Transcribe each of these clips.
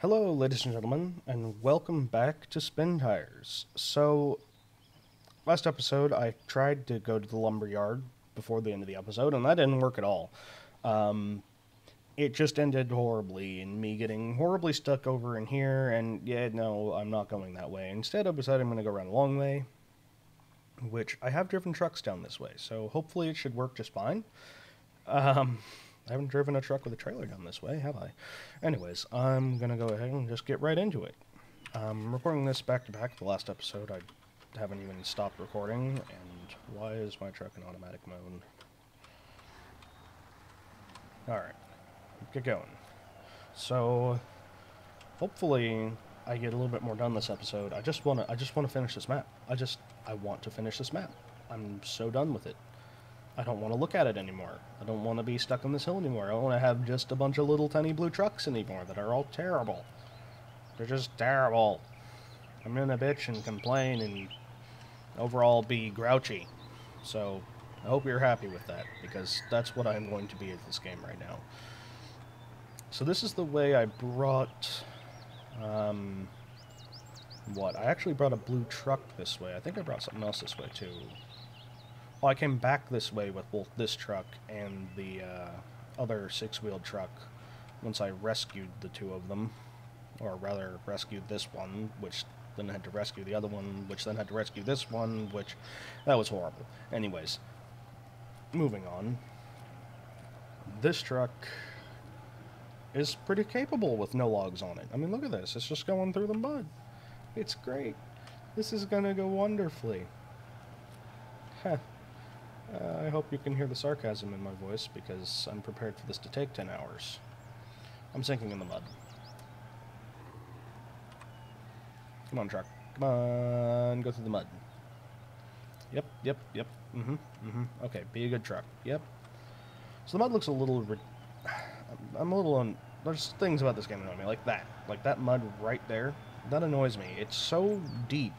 Hello, ladies and gentlemen, and welcome back to Spintires. So, last episode, I tried to go to the lumber yard before the end of the episode, and that didn't work at all. Um, it just ended horribly, and me getting horribly stuck over in here, and yeah, no, I'm not going that way. Instead, I decided I'm going to go around the long way, which I have driven trucks down this way, so hopefully it should work just fine. Um, I haven't driven a truck with a trailer down this way, have I? Anyways, I'm gonna go ahead and just get right into it. I'm recording this back to back. The last episode, I haven't even stopped recording, and why is my truck in automatic mode? Alright, get going. So, hopefully, I get a little bit more done this episode. I just wanna finish this map. I want to finish this map. I'm so done with it. I don't want to look at it anymore. I don't want to be stuck on this hill anymore. I don't want to have just a bunch of little tiny blue trucks anymore that are all terrible. They're just terrible. I'm gonna bitch and complain and overall be grouchy. So, I hope you're happy with that, because that's what I'm going to be at this game right now. So this is the way I brought... what? I actually brought a blue truck this way. I think I brought something else this way, too. Well, I came back this way with both this truck and the other six-wheeled truck once I rescued the two of them. Or rather, rescued this one, which then had to rescue the other one, which then had to rescue this one, which... that was horrible. Anyways, moving on. This truck is pretty capable with no logs on it. I mean, look at this. It's just going through the mud. It's great. This is gonna go wonderfully. Heh. I hope you can hear the sarcasm in my voice, because I'm prepared for this to take 10 hours. I'm sinking in the mud. Come on, truck. Come on, go through the mud. Yep. Okay, be a good truck. Yep. So the mud looks a little... I'm a little there's things about this game that annoy me, like that. Like that mud right there. That annoys me. It's so deep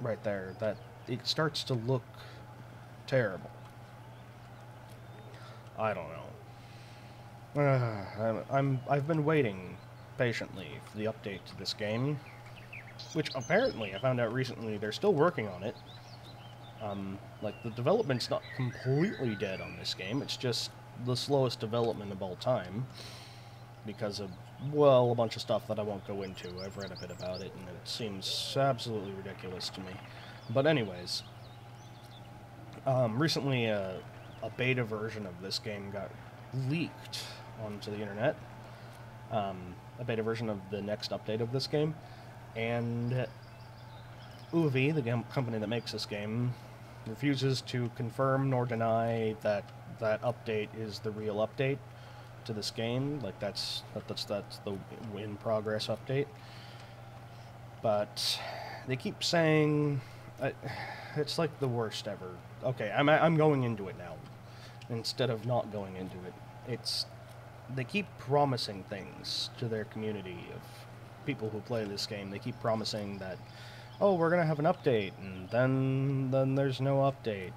right there that it starts to look terrible. I don't know. I've been waiting patiently for the update to this game, which apparently I found out recently they're still working on it. Like, the development's not completely dead on this game. It's just the slowest development of all time because of, well, a bunch of stuff that I won't go into. I've read a bit about it, and it seems absolutely ridiculous to me. But anyways, recently a beta version of this game got leaked onto the internet. A beta version of the next update of this game. And Uvi, the company that makes this game, refuses to confirm nor deny that that update is the real update to this game. Like, that's the in-progress update. But they keep saying... it's like the worst ever. Okay, I'm going into it now, instead of not going into it. They keep promising things to their community of people who play this game. They keep promising that, oh, we're gonna have an update, and then there's no update.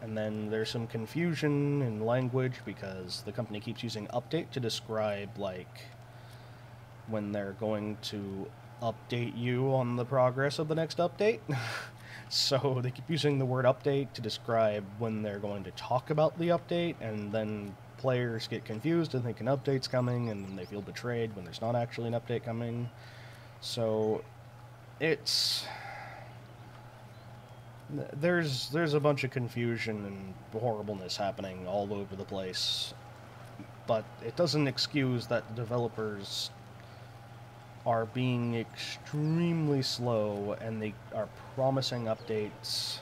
And then there's some confusion in language because the company keeps using update to describe, like, when they're going to update you on the progress of the next update. So they keep using the word update to describe when they're going to talk about the update, and then players get confused and think an update's coming, and then they feel betrayed when there's not actually an update coming. So it's... there's a bunch of confusion and horribleness happening all over the place, but it doesn't excuse that the developers are being extremely slow, and they are promising updates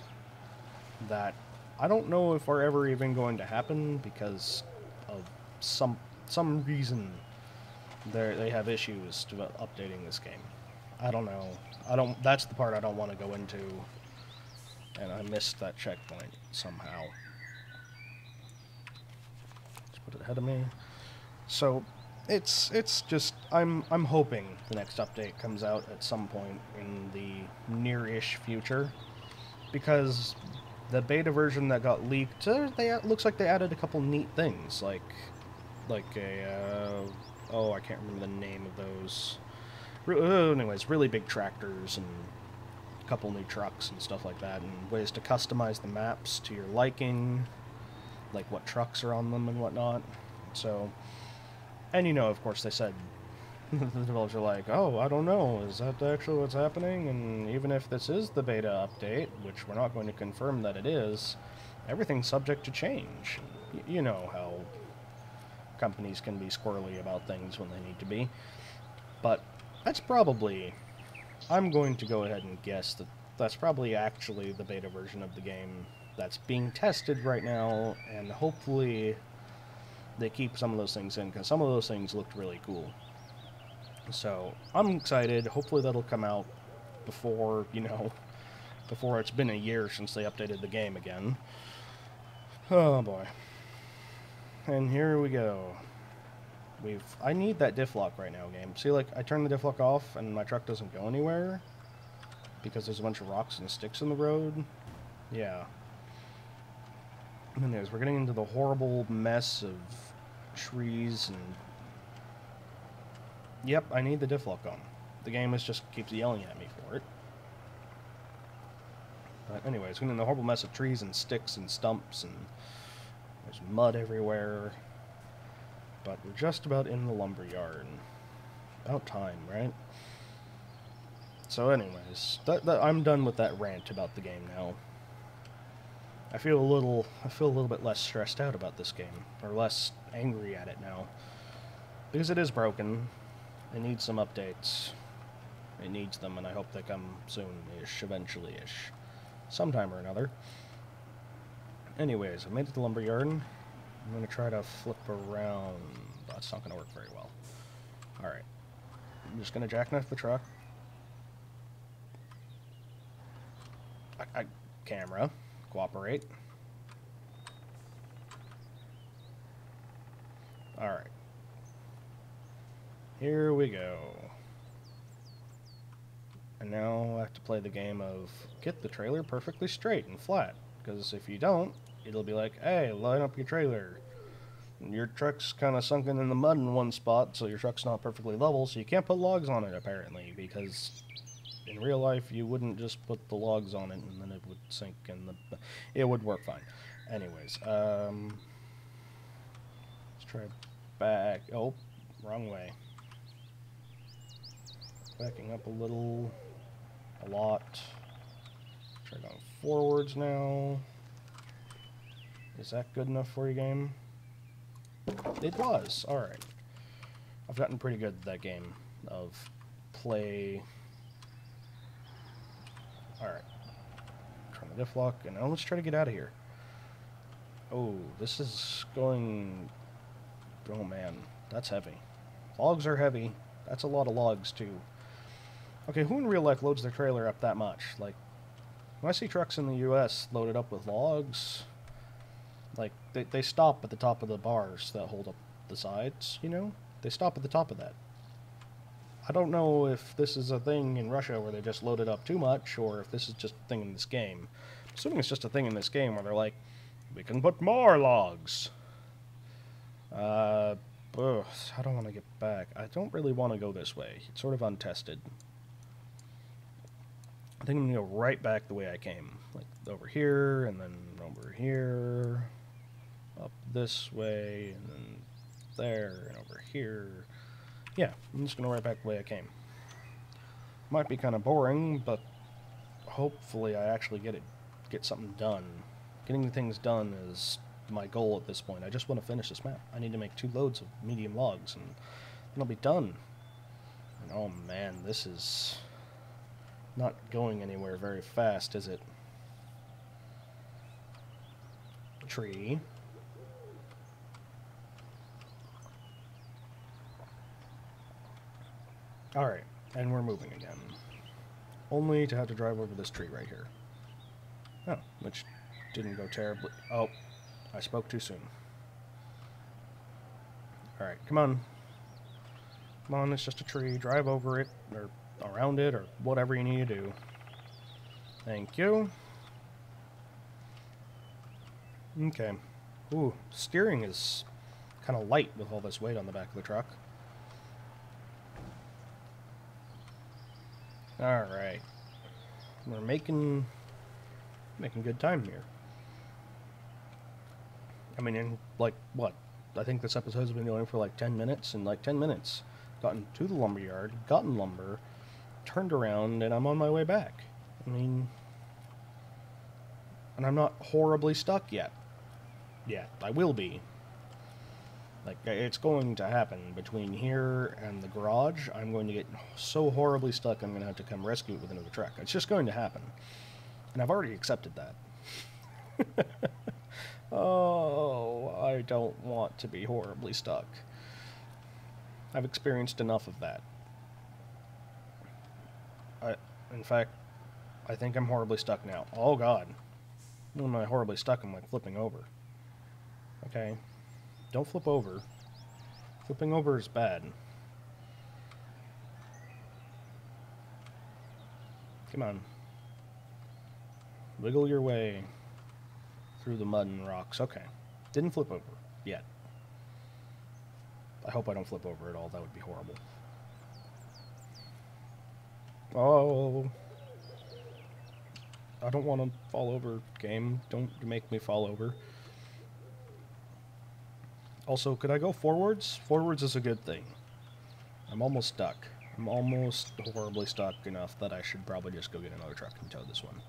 that I don't know if are ever even going to happen because of some reason they have issues to updating this game. I don't know. That's the part I don't want to go into, and I missed that checkpoint somehow. Let's put it ahead of me. So it's just I'm hoping the next update comes out at some point in the near-ish future, because the beta version that got leaked, looks like they added a couple neat things, like a oh, I can't remember the name of those. Anyways, really big tractors and a couple new trucks and stuff like that, and ways to customize the maps to your liking, like what trucks are on them and whatnot. So, and you know, of course, they said, the developers are like, oh, I don't know, is that actually what's happening? And even if this is the beta update, which we're not going to confirm that it is, everything's subject to change. You know how companies can be squirrely about things when they need to be. But that's probably, I'm going to go ahead and guess that that's probably actually the beta version of the game that's being tested right now, and hopefully they keep some of those things in, because some of those things looked really cool. So, I'm excited. Hopefully that'll come out before, you know, before it's been a year since they updated the game again. Oh boy. And here we go. I need that diff lock right now, game. See, like, I turn the diff lock off and my truck doesn't go anywhere because there's a bunch of rocks and sticks in the road. Yeah. Anyways, we're getting into the horrible mess of trees and... Yep, I need the diff lock on. The game just keeps yelling at me for it. But anyways, we're getting the horrible mess of trees and sticks and stumps, and there's mud everywhere. But we're just about in the lumber yard. About time, right? So anyways, I'm done with that rant about the game now. I feel a little bit less stressed out about this game, or less angry at it now. Because it is broken. It needs some updates. It needs them, and I hope they come soon-ish, eventually-ish. Sometime or another. Anyways, I made it to the lumberyard. I'm going to try to flip around. That's not going to work very well. Alright. I'm just going to jackknife the truck. Camera. Cooperate. Alright. Here we go. And now I have to play the game of get the trailer perfectly straight and flat. Because if you don't, it'll be like, hey, line up your trailer. And your truck's kind of sunken in the mud in one spot, so your truck's not perfectly level, so you can't put logs on it, apparently. Because in real life, you wouldn't just put the logs on it and then it would sink in the... It would work fine. Anyways, let's try back... Oh, wrong way. Backing up a little, a lot. Try going forwards now. Is that good enough for you, game? It was. Alright. I've gotten pretty good at that game of play. Alright. Turn the diff lock, and now let's try to get out of here. Oh, this is going... Oh man, that's heavy. Logs are heavy. That's a lot of logs, too. Okay, who in real life loads their trailer up that much? Like, when I see trucks in the U.S. loaded up with logs, like, they stop at the top of the bars that hold up the sides, you know? They stop at the top of that. I don't know if this is a thing in Russia where they just load it up too much, or if this is just a thing in this game. I'm assuming it's just a thing in this game where they're like, we can put more logs. Ugh, I don't want to get back. I don't really want to go this way. It's sort of untested. I think I'm going to go right back the way I came. Like, over here, and then over here, up this way, and then there, and over here. Yeah, I'm just going to right back the way I came. Might be kind of boring, but hopefully I actually get something done. Getting things done is my goal at this point. I just want to finish this map. I need to make 2 loads of medium logs, and then I'll be done. And oh man, this is not going anywhere very fast, is it? Tree. Alright, and we're moving again. Only to have to drive over this tree right here. Oh, which didn't go terribly... Oh, I spoke too soon. Alright, come on. Come on, it's just a tree. Drive over it, or around it, or whatever you need to do. Thank you. Okay. Ooh, steering is kind of light with all this weight on the back of the truck. Alright. We're making good time here. I mean, in, like, what? I think this episode's been going for like 10 minutes, and like 10 minutes, gotten to the lumberyard, gotten lumber, turned around, and I'm on my way back. I mean, and I'm not horribly stuck yet. I will be. Like, it's going to happen. Between here and the garage, I'm going to get so horribly stuck I'm going to have to come rescue it with another truck. It's just going to happen. And I've already accepted that. Oh, I don't want to be horribly stuck. I've experienced enough of that. In fact, I think I'm horribly stuck now. Oh god. When am I horribly stuck? I'm like flipping over. Okay. Don't flip over. Flipping over is bad. Come on. Wiggle your way through the mud and rocks. Okay. Didn't flip over yet. I hope I don't flip over at all. That would be horrible. Oh. I don't want to fall over, game. Don't make me fall over. Also, could I go forwards? Forwards is a good thing. I'm almost stuck. I'm almost horribly stuck enough that I should probably just go get another truck and tow this one.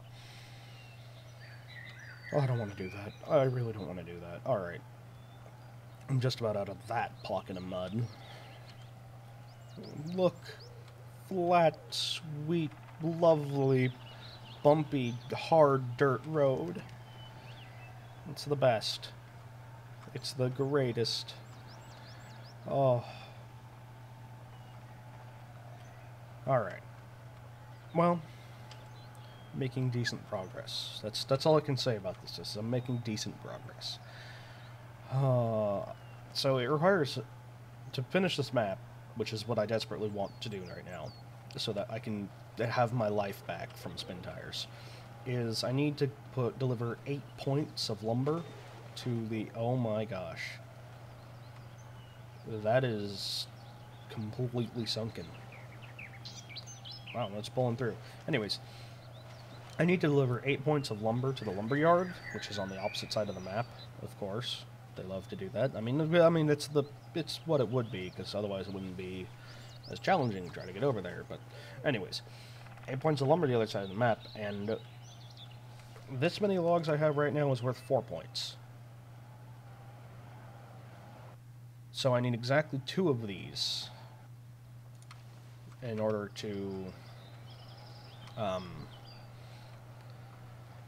Oh, I don't want to do that. I really don't want to do that. Alright. I'm just about out of that pocket of mud. Look. Flat, sweet, lovely, bumpy, hard dirt road. It's the best. It's the greatest. Oh. Alright. Well, making decent progress. That's all I can say about this. Is I'm making decent progress. So it requires, to finish this map, which is what I desperately want to do right now, so that I can have my life back from Spintires, is I need to deliver 8 points of lumber to the... Oh my gosh. That is completely sunken. Wow, that's pulling through. Anyways, I need to deliver 8 points of lumber to the lumberyard, which is on the opposite side of the map, of course. They love to do that. I mean, it's what it would be, because otherwise it wouldn't be as challenging to try to get over there. But anyways, 8 points of lumber to the other side of the map, and this many logs I have right now is worth 4 points. So I need exactly 2 of these in order to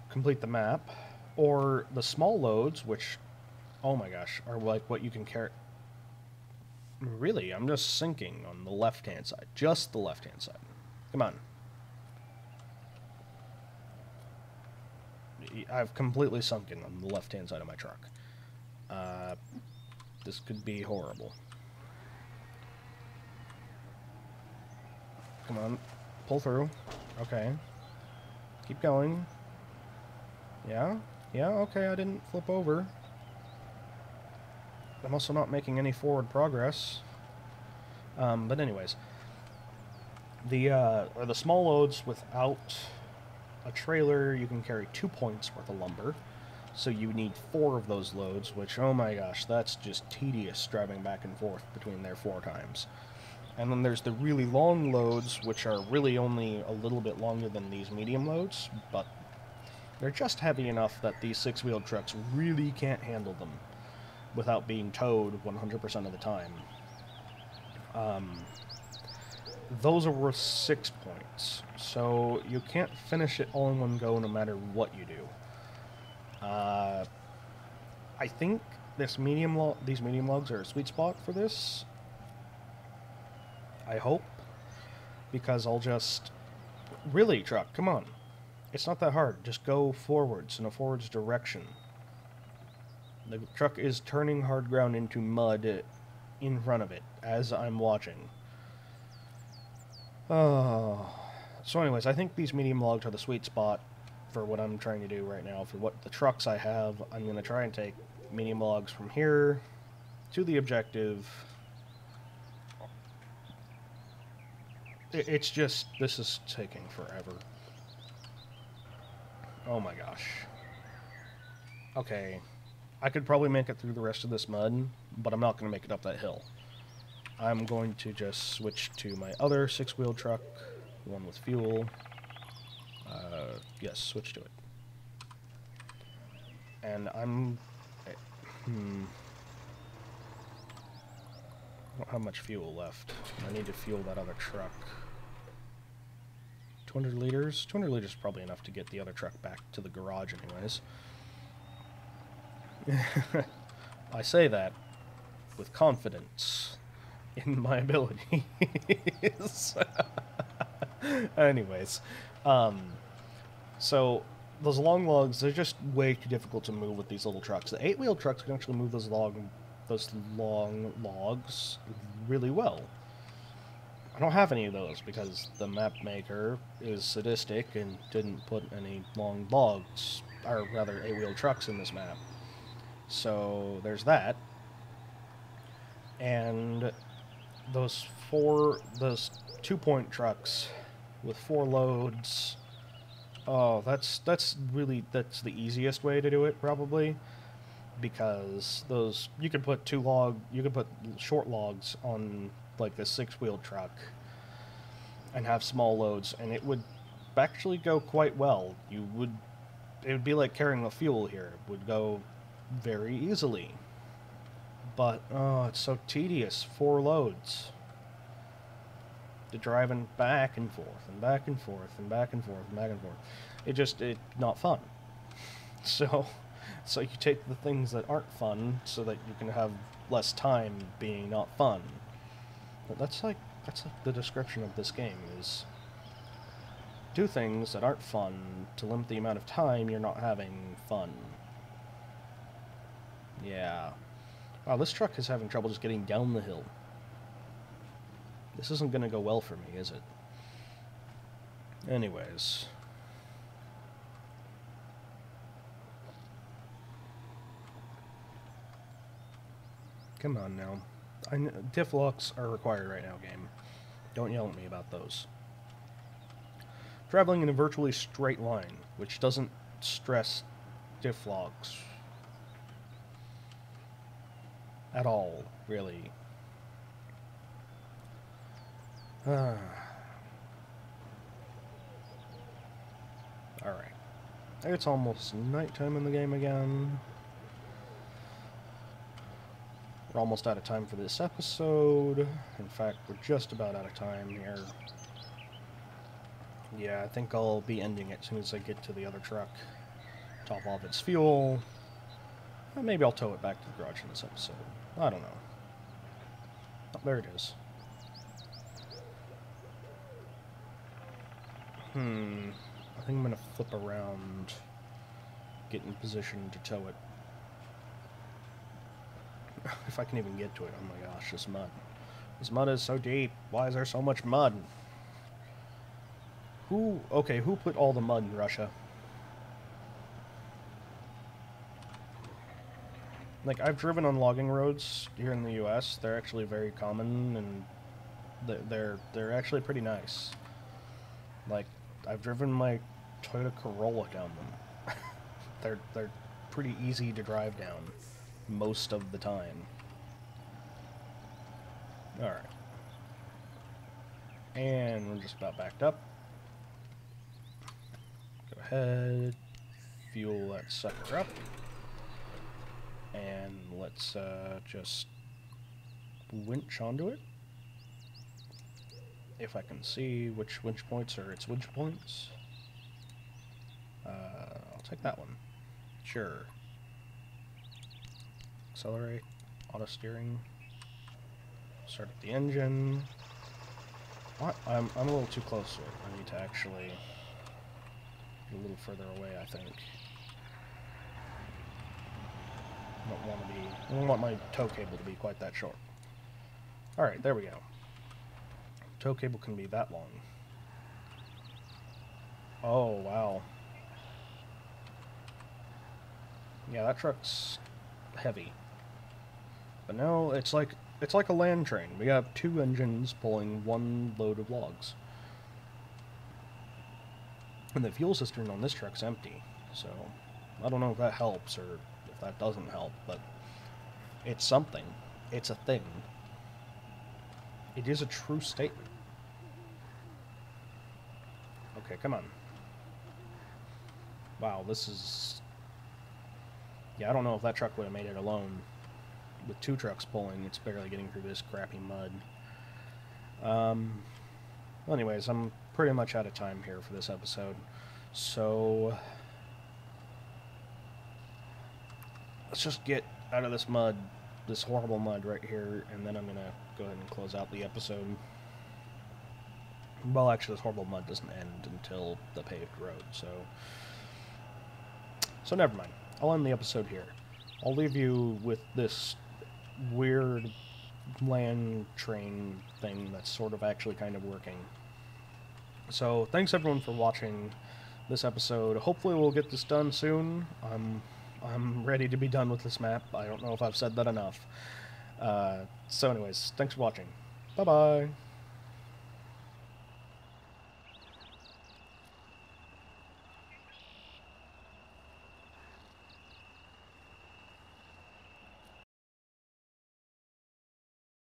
complete the map, or the small loads, which, oh my gosh, are like what you can carry. Really, I'm just sinking on the left-hand side. Just the left-hand side. Come on. I've completely sunken on the left-hand side of my truck. This could be horrible. Come on. Pull through. Okay. Keep going. Yeah? Yeah, okay, I didn't flip over. I'm also not making any forward progress. But anyways, the small loads without a trailer, you can carry 2 points worth of lumber. So you need 4 of those loads, which, oh my gosh, that's just tedious driving back and forth between there 4 times. And then there's the really long loads, which are really only a little bit longer than these medium loads, but they're just heavy enough that these 6-wheeled trucks really can't handle them without being towed 100% of the time. Those are worth 6 points, so you can't finish it all in one go no matter what you do. I think these medium logs are a sweet spot for this. I hope, because I'll just... Really, truck, come on. It's not that hard. Just go forwards in a forwards direction. The truck is turning hard ground into mud in front of it as I'm watching. Oh. So anyways, I think these medium logs are the sweet spot for what I'm trying to do right now. For what the trucks I have, I'm going to try and take medium logs from here to the objective. It's just, this is taking forever. Oh my gosh. Okay. I could probably make it through the rest of this mud, but I'm not going to make it up that hill. I'm going to just switch to my other 6-wheel truck, one with fuel. Yes, switch to it. And I'm... I don't have much fuel left. I need to fuel that other truck. 200 liters? 200 liters is probably enough to get the other truck back to the garage anyways. I say that with confidence in my abilities. Anyways, so those long logs, they're just way too difficult to move with these little trucks. The 8-wheel trucks can actually move those long logs really well. I don't have any of those because the map maker is sadistic and didn't put any long logs, or rather 8-wheel trucks in this map. So there's that. And those 2-point trucks with 4 loads. Oh, that's the easiest way to do it probably, because those you could put short logs on like the 6-wheel truck and have small loads, and it would actually go quite well. It would be like carrying the fuel here. It would go very easily. But oh, it's so tedious. 4 loads. To driving back and forth and back and forth and back and forth and back and forth. It's not fun. So you take the things that aren't fun so that you can have less time being not fun. But that's like the description of this game is do things that aren't fun to limit the amount of time you're not having fun. Yeah. Wow, this truck is having trouble just getting down the hill. This isn't going to go well for me, is it? Anyways. Come on now. Diff locks are required right now, game. Don't yell at me about those. Traveling in a virtually straight line, which doesn't stress diff locks at all, really. Alright. It's almost nighttime in the game again. We're almost out of time for this episode. In fact, we're just about out of time here. Yeah, I think I'll be ending it as soon as I get to the other truck. Top off its fuel. Maybe I'll tow it back to the garage in this episode. I don't know. Oh, there it is. I think I'm gonna flip around, get in position to tow it. If I can even get to it. Oh my gosh, this mud. This mud is so deep. Why is there so much mud? Who put all the mud in Russia? Like, I've driven on logging roads here in the US. They're actually very common, and they're actually pretty nice. Like, I've driven my Toyota Corolla down them. They're pretty easy to drive down most of the time. Alright. And we're just about backed up. Go ahead, fuel that sucker up. And let's just winch onto it. If I can see which winch points are its winch points. I'll take that one. Sure. Accelerate. Auto steering. Start up the engine. What? I'm a little too close to it. I need to actually get a little further away, I think. I don't want my tow cable to be quite that short. Alright, there we go. Tow cable can be that long. Oh, wow. Yeah, that truck's heavy. But no, it's like a land train. We have 2 engines pulling 1 load of logs. And the fuel cistern on this truck's empty. So, I don't know if that helps or if that doesn't help, but it's something. It's a thing. It is a true statement. Okay, come on. Wow, this is... Yeah, I don't know if that truck would have made it alone. With 2 trucks pulling, it's barely getting through this crappy mud. Well, anyways, I'm pretty much out of time here for this episode. So... let's just get out of this mud, this horrible mud right here, and then I'm going to go ahead and close out the episode. Well, actually, this horrible mud doesn't end until the paved road, so never mind. I'll end the episode here. I'll leave you with this weird land train thing that's sort of actually kind of working. So, thanks everyone for watching this episode. Hopefully we'll get this done soon. I'm ready to be done with this map. I don't know if I've said that enough. So anyways, thanks for watching. Bye-bye.